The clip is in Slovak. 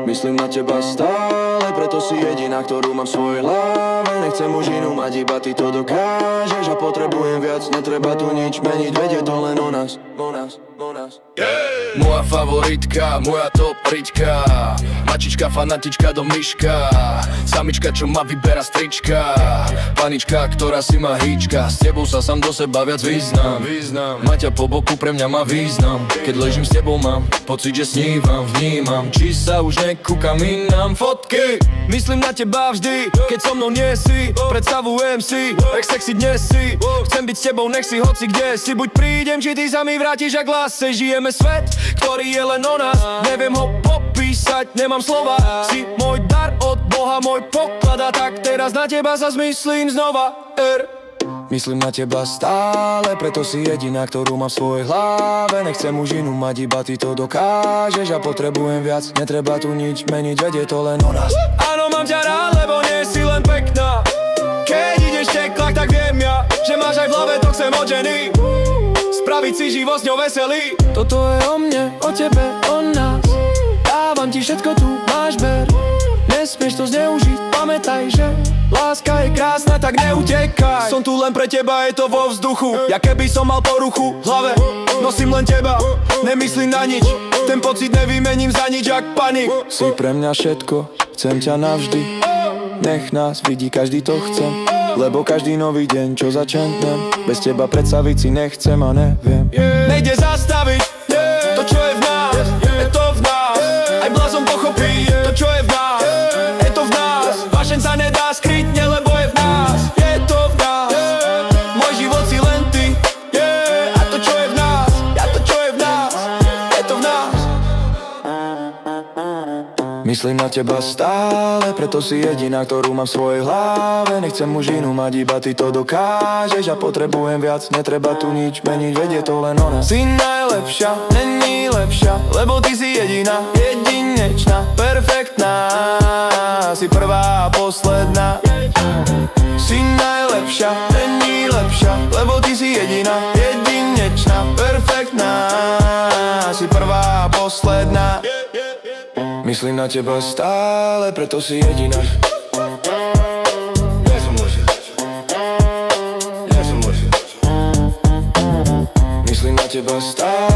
Myslím na teba stále, preto si jediná, ktorú mám v svojej hlave. Nechcem už inú mať, iba ty to dokážeš. A potrebujem viac, netreba tu nič meniť, vedie to len o nás, o nás, o nás. Moja favoritka, moja top riťka, mačička, fanatička do myška, samička, čo ma vyberá strička, panička, ktorá si ma hýčka. S tebou sa sám do seba viac význam. Mať ťa po boku pre mňa má význam. Keď ležím s tebou mám pocit, že snívam, vnímam, či sa už nekúkam inám. Fotky, myslím na teba vždy, keď so mnou nie si. Predstavujem si, jak sexy dnes si. Chcem byť s tebou, nech si hoci kde si. Buď prídem, či ty sa mi vrátiš, ak láse. Žijeme svet, ktorý je len o nás. Neviem ho popísať, nemám slova. Si môj dar od Boha, môj poklad. A tak teraz na teba sa zmyslím znova. Myslím na teba stále, preto si jediná, ktorú mám v svojej hlave. Nechcem už inú mať, iba ty to dokážeš. A potrebujem viac, netreba tu nič meniť, vedie to len o nás. Áno, mám ťa rád, lebo nie si len pekná. Keď ideš teklak, tak viem ja, že máš aj v hlave, to chcem od ženy. Spraviť si život s ňou veselý. Toto je o mne, o tebe, o nás. Dávam ti všetko, tu máš ber. Nesmieš to zneužiť, pamätaj, že láska je krásna, tak neutekaj. Som tu len pre teba, je to vo vzduchu. Ja keby som mal poruchu v hlave, nosím len teba, nemyslím na nič. Ten pocit nevymením za nič, jak panik. Si pre mňa všetko, chcem ťa navždy. Nech nás vidí, každý to chcem. Lebo každý nový deň, čo začnem, bez teba predstaviť si nechcem a neviem. Nejde zastaviť to, čo je v nás, je to v nás. Aj blázon pochopí to, čo je v nás, je to v nás. Vášeň sa nedá skryť, lebo je v nás, je to v nás. Môj život si len ty, a to, čo je v nás, a to, čo je v nás, je to v nás. Myslím na teba stále, preto si jediná, ktorú mám v svojej hlave. Nechcem už inú mať, iba ty to dokážeš. A potrebujem viac, netreba tu nič meniť, vedie to len ona. Si najlepšia, není lepšia, lebo ty si jediná, jedinečná, perfektná. Si prvá a posledná. Si najlepšia, není lepšia, lebo ty si jediná, jedinečná, perfektná. Si prvá a posledná. Myslím na teba stále, preto si jediná. Myslím na teba stále.